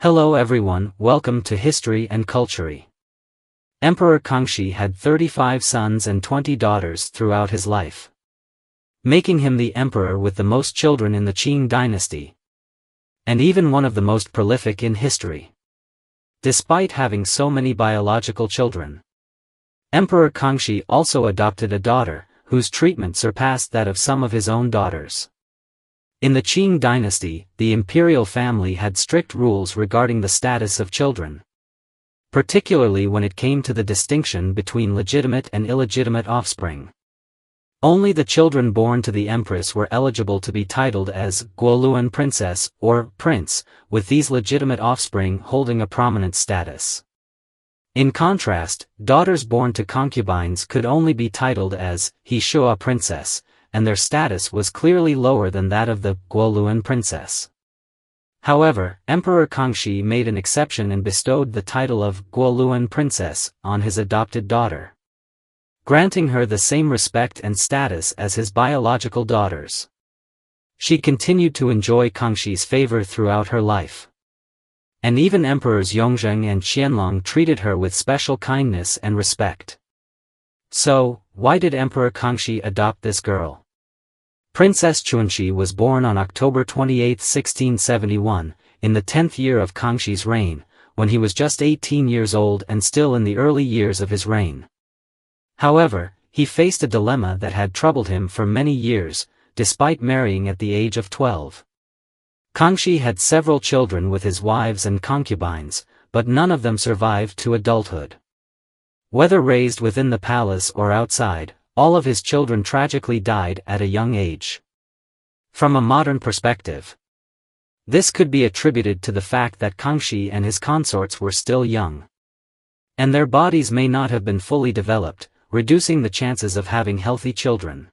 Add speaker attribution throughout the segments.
Speaker 1: Hello everyone, welcome to History and Culture. Emperor Kangxi had 35 sons and 20 daughters throughout his life, making him the emperor with the most children in the Qing Dynasty, and even one of the most prolific in history. Despite having so many biological children, Emperor Kangxi also adopted a daughter, whose treatment surpassed that of some of his own daughters. In the Qing Dynasty, the imperial family had strict rules regarding the status of children, particularly when it came to the distinction between legitimate and illegitimate offspring. Only the children born to the Empress were eligible to be titled as Guoluan Princess or Prince, with these legitimate offspring holding a prominent status. In contrast, daughters born to concubines could only be titled as Heshua Princess, and their status was clearly lower than that of the Guoluan princess. However, Emperor Kangxi made an exception and bestowed the title of Guoluan princess on his adopted daughter, granting her the same respect and status as his biological daughters. She continued to enjoy Kangxi's favor throughout her life, and even Emperors Yongzheng and Qianlong treated her with special kindness and respect. So, why did Emperor Kangxi adopt this girl? Princess Cixi was born on October 28, 1671, in the 10th year of Kangxi's reign, when he was just 18 years old and still in the early years of his reign. However, he faced a dilemma that had troubled him for many years, despite marrying at the age of 12. Kangxi had several children with his wives and concubines, but none of them survived to adulthood. Whether raised within the palace or outside, all of his children tragically died at a young age. From a modern perspective, this could be attributed to the fact that Kangxi and his consorts were still young, and their bodies may not have been fully developed, reducing the chances of having healthy children.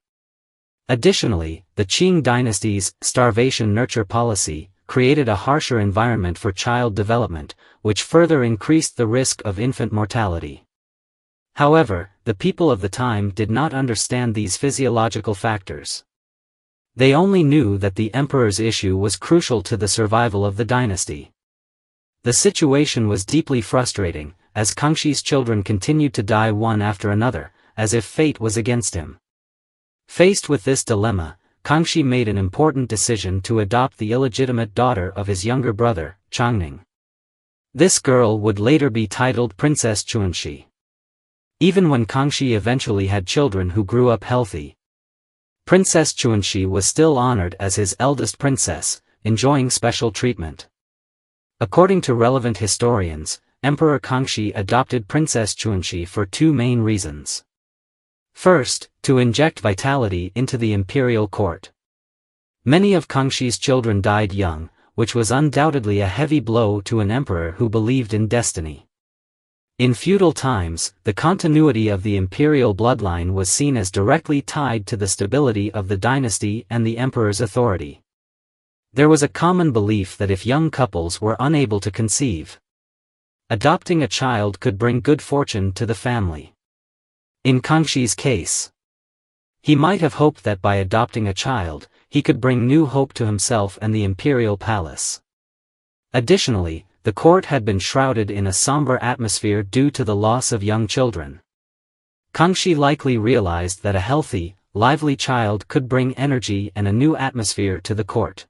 Speaker 1: Additionally, the Qing Dynasty's starvation-nurture policy created a harsher environment for child development, which further increased the risk of infant mortality. However, the people of the time did not understand these physiological factors. They only knew that the emperor's issue was crucial to the survival of the dynasty. The situation was deeply frustrating, as Kangxi's children continued to die one after another, as if fate was against him. Faced with this dilemma, Kangxi made an important decision to adopt the illegitimate daughter of his younger brother, Changning. This girl would later be titled Princess Cixi. Even when Kangxi eventually had children who grew up healthy, Princess Cixi was still honored as his eldest princess, enjoying special treatment. According to relevant historians, Emperor Kangxi adopted Princess Cixi for two main reasons. First, to inject vitality into the imperial court. Many of Kangxi's children died young, which was undoubtedly a heavy blow to an emperor who believed in destiny. In feudal times, the continuity of the imperial bloodline was seen as directly tied to the stability of the dynasty and the emperor's authority. There was a common belief that if young couples were unable to conceive, adopting a child could bring good fortune to the family. In Kangxi's case, he might have hoped that by adopting a child, he could bring new hope to himself and the imperial palace. Additionally, the court had been shrouded in a somber atmosphere due to the loss of young children. Kangxi likely realized that a healthy, lively child could bring energy and a new atmosphere to the court.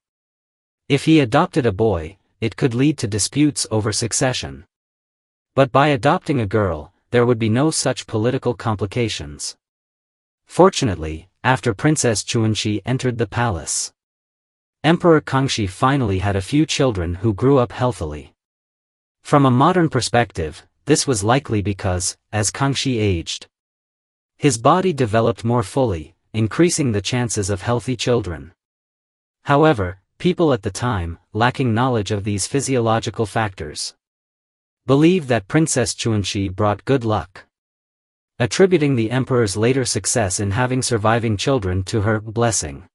Speaker 1: If he adopted a boy, it could lead to disputes over succession. But by adopting a girl, there would be no such political complications. Fortunately, after Princess Cixi entered the palace, Emperor Kangxi finally had a few children who grew up healthily. From a modern perspective, this was likely because, as Kangxi aged, his body developed more fully, increasing the chances of healthy children. However, people at the time, lacking knowledge of these physiological factors, believed that Princess Cixi brought good luck, attributing the emperor's later success in having surviving children to her blessing.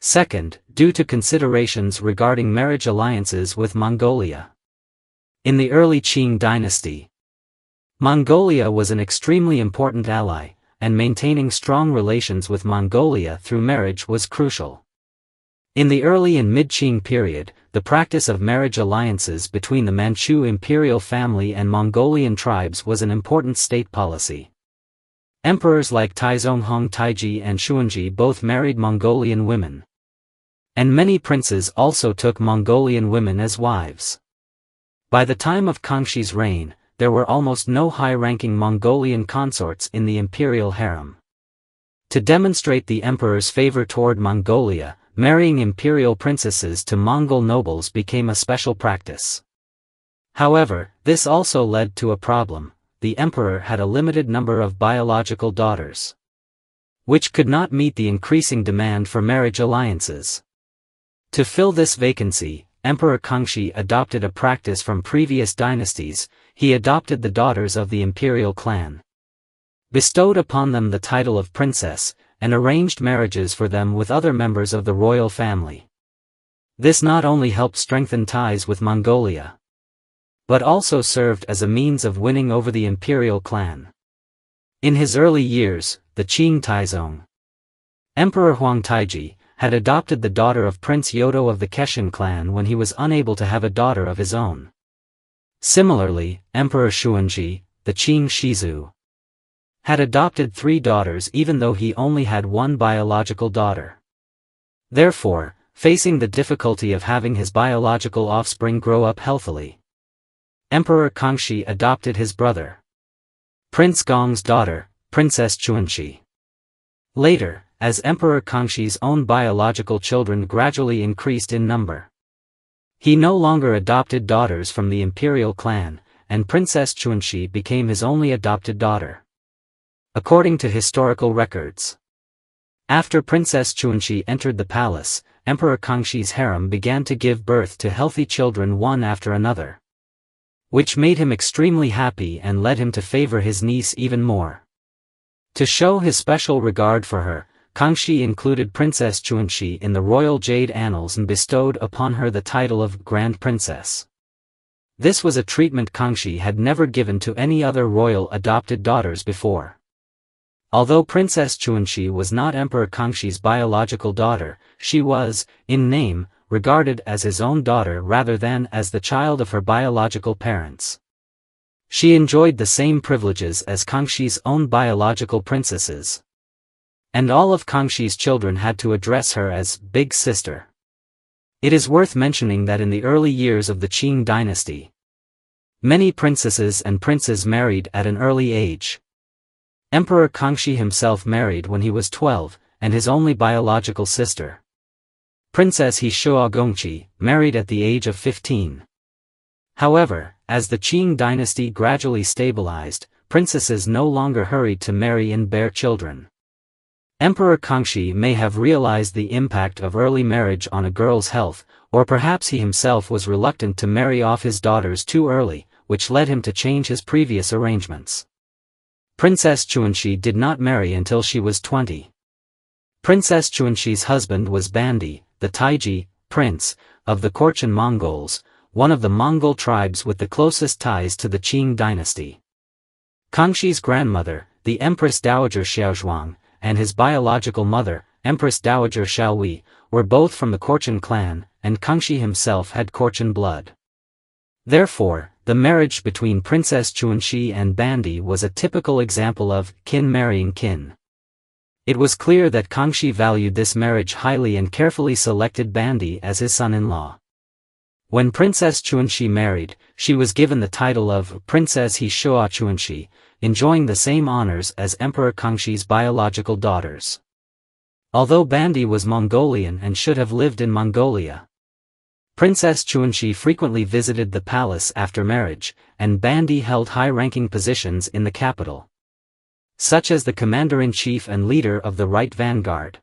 Speaker 1: Second, due to considerations regarding marriage alliances with Mongolia. In the early Qing dynasty, Mongolia was an extremely important ally, and maintaining strong relations with Mongolia through marriage was crucial. In the early and mid-Qing period, the practice of marriage alliances between the Manchu imperial family and Mongolian tribes was an important state policy. Emperors like Taizong Taiji and Xuanji both married Mongolian women. And many princes also took Mongolian women as wives. By the time of Kangxi's reign, there were almost no high-ranking Mongolian consorts in the imperial harem. To demonstrate the emperor's favor toward Mongolia, marrying imperial princesses to Mongol nobles became a special practice. However, this also led to a problem: the emperor had a limited number of biological daughters, which could not meet the increasing demand for marriage alliances. To fill this vacancy, Emperor Kangxi adopted a practice from previous dynasties. He adopted the daughters of the imperial clan, bestowed upon them the title of princess, and arranged marriages for them with other members of the royal family. This not only helped strengthen ties with Mongolia, but also served as a means of winning over the imperial clan. In his early years, the Qing Taizong Emperor Huang Taiji had adopted the daughter of Prince Yodo of the Kexin clan when he was unable to have a daughter of his own. Similarly, Emperor Xuanji, the Qing Shizu, had adopted 3 daughters even though he only had one biological daughter. Therefore, facing the difficulty of having his biological offspring grow up healthily, Emperor Kangxi adopted his brother, Prince Gong's daughter, Princess Xuanxi. Later, as Emperor Kangxi's own biological children gradually increased in number, he no longer adopted daughters from the imperial clan, and Princess Xuanxi became his only adopted daughter. According to historical records, after Princess Xuanxi entered the palace, Emperor Kangxi's harem began to give birth to healthy children one after another, which made him extremely happy and led him to favor his niece even more. To show his special regard for her, Kangxi included Princess Xuanxi in the royal jade annals and bestowed upon her the title of Grand Princess. This was a treatment Kangxi had never given to any other royal adopted daughters before. Although Princess Xuanxi was not Emperor Kangxi's biological daughter, she was, in name, regarded as his own daughter rather than as the child of her biological parents. She enjoyed the same privileges as Kangxi's own biological princesses, and all of Kangxi's children had to address her as Big Sister. It is worth mentioning that in the early years of the Qing Dynasty, many princesses and princes married at an early age. Emperor Kangxi himself married when he was 12, and his only biological sister, Princess Hishua Gongqi, married at the age of 15. However, as the Qing dynasty gradually stabilized, princesses no longer hurried to marry and bear children. Emperor Kangxi may have realized the impact of early marriage on a girl's health, or perhaps he himself was reluctant to marry off his daughters too early, which led him to change his previous arrangements. Princess Xuanxi did not marry until she was 20. Princess Xuanxi's husband was Bandi, the Taiji prince of the Korchan Mongols, one of the Mongol tribes with the closest ties to the Qing dynasty. Kangxi's grandmother, the Empress Dowager Xiaozhuang, and his biological mother, Empress Dowager Xiaohui, were both from the Korchan clan, and Kangxi himself had Korchan blood. Therefore, the marriage between Princess Xuanxi and Bandi was a typical example of kin marrying kin. It was clear that Kangxi valued this marriage highly and carefully selected Bandi as his son-in-law. When Princess Xuanxi married, she was given the title of Princess Hishua Xuanxi, enjoying the same honors as Emperor Kangxi's biological daughters. Although Bandi was Mongolian and should have lived in Mongolia, Princess Xuanxi frequently visited the palace after marriage, and Bandi held high-ranking positions in the capital, such as the commander-in-chief and leader of the right vanguard.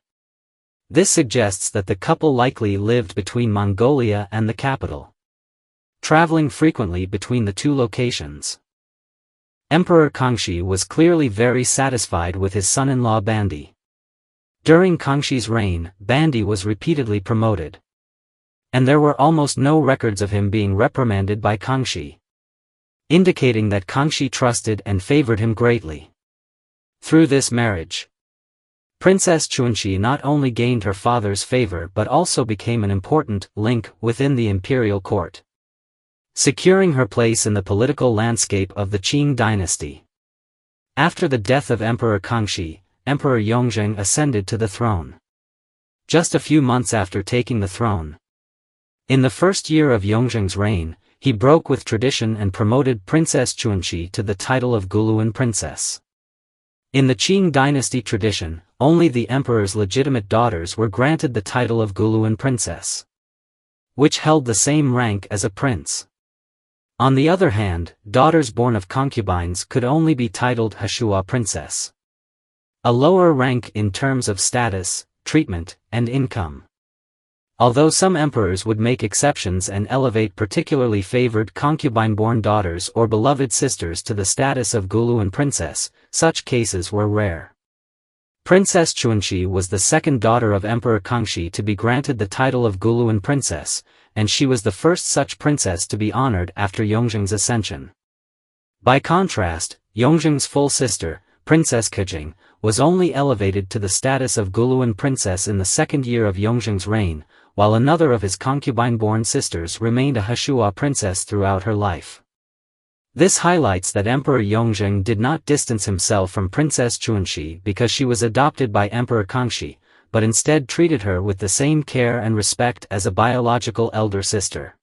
Speaker 1: This suggests that the couple likely lived between Mongolia and the capital, traveling frequently between the two locations. Emperor Kangxi was clearly very satisfied with his son-in-law Bandi. During Kangxi's reign, Bandi was repeatedly promoted, and there were almost no records of him being reprimanded by Kangxi, indicating that Kangxi trusted and favored him greatly. Through this marriage, Princess Qianlong not only gained her father's favor but also became an important link within the imperial court, securing her place in the political landscape of the Qing Dynasty. After the death of Emperor Kangxi, Emperor Yongzheng ascended to the throne. Just a few months after taking the throne, in the first year of Yongzheng's reign, he broke with tradition and promoted Princess Qianlong to the title of Guluan Princess. In the Qing Dynasty tradition, only the emperor's legitimate daughters were granted the title of Guluan Princess, which held the same rank as a prince. On the other hand, daughters born of concubines could only be titled Hashua Princess, a lower rank in terms of status, treatment, and income. Although some emperors would make exceptions and elevate particularly favored concubine-born daughters or beloved sisters to the status of Guluan Princess, such cases were rare. Princess Qianlong was the second daughter of Emperor Kangxi to be granted the title of Guluan Princess, and she was the first such princess to be honored after Yongzheng's ascension. By contrast, Yongzheng's full sister, Princess Qijing, was only elevated to the status of Guluan Princess in the second year of Yongzheng's reign, while another of his concubine-born sisters remained a Hashua princess throughout her life. This highlights that Emperor Yongzheng did not distance himself from Princess Qianlong because she was adopted by Emperor Kangxi, but instead treated her with the same care and respect as a biological elder sister.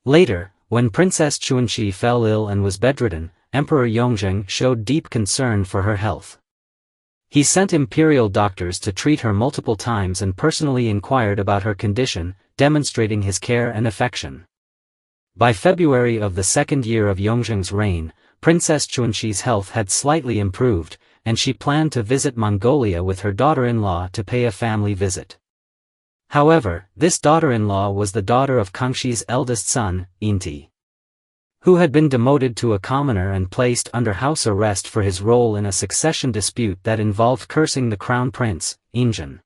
Speaker 1: Later, when Princess Qianlong fell ill and was bedridden, Emperor Yongzheng showed deep concern for her health. He sent imperial doctors to treat her multiple times and personally inquired about her condition, demonstrating his care and affection. By February of the second year of Yongzheng's reign, Princess Qianlong's health had slightly improved, and she planned to visit Mongolia with her daughter-in-law to pay a family visit. However, this daughter-in-law was the daughter of Kangxi's eldest son, Inti, who had been demoted to a commoner and placed under house arrest for his role in a succession dispute that involved cursing the crown prince, Yongzheng.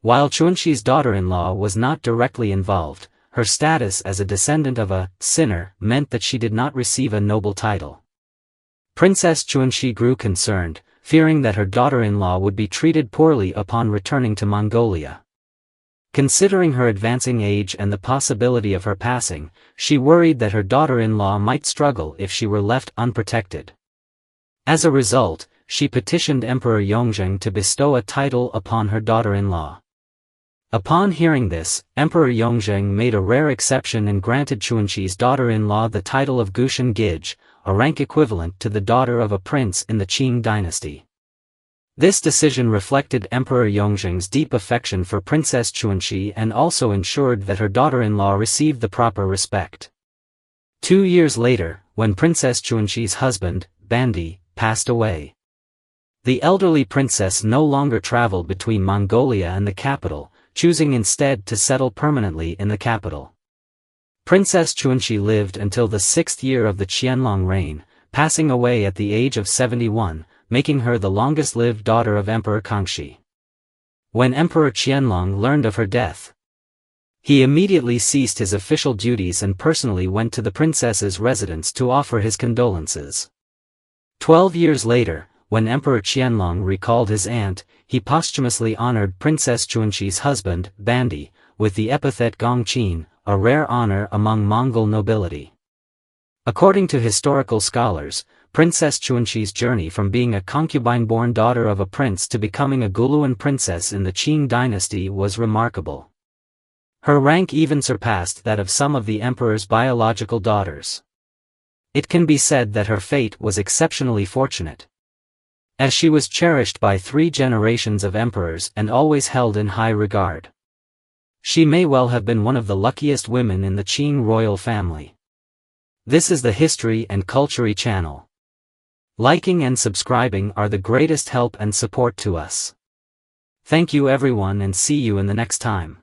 Speaker 1: While Qianlong's daughter-in-law was not directly involved, her status as a descendant of a sinner meant that she did not receive a noble title. Princess Qianlong grew concerned, fearing that her daughter-in-law would be treated poorly upon returning to Mongolia. Considering her advancing age and the possibility of her passing, she worried that her daughter-in-law might struggle if she were left unprotected. As a result, she petitioned Emperor Yongzheng to bestow a title upon her daughter-in-law. Upon hearing this, Emperor Yongzheng made a rare exception and granted Qianlong's daughter-in-law the title of Gushan Gij, a rank equivalent to the daughter of a prince in the Qing Dynasty. This decision reflected Emperor Yongzheng's deep affection for Princess Qianlong and also ensured that her daughter-in-law received the proper respect. 2 years later, when Princess Qianlong's husband, Bandi, passed away, the elderly princess no longer traveled between Mongolia and the capital, choosing instead to settle permanently in the capital. Princess Qianlong lived until the 6th year of the Qianlong reign, passing away at the age of 71, making her the longest-lived daughter of Emperor Kangxi. When Emperor Qianlong learned of her death, he immediately ceased his official duties and personally went to the princess's residence to offer his condolences. 12 years later, when Emperor Qianlong recalled his aunt, he posthumously honored Princess Qianlong's husband, Bandi, with the epithet Gongqin, a rare honor among Mongol nobility. According to historical scholars, Princess Qianlong's journey from being a concubine-born daughter of a prince to becoming a Guluan princess in the Qing dynasty was remarkable. Her rank even surpassed that of some of the emperor's biological daughters. It can be said that her fate was exceptionally fortunate, as she was cherished by 3 generations of emperors and always held in high regard. She may well have been one of the luckiest women in the Qing royal family. This is the History and Culture channel. Liking and subscribing are the greatest help and support to us. Thank you everyone and see you in the next time.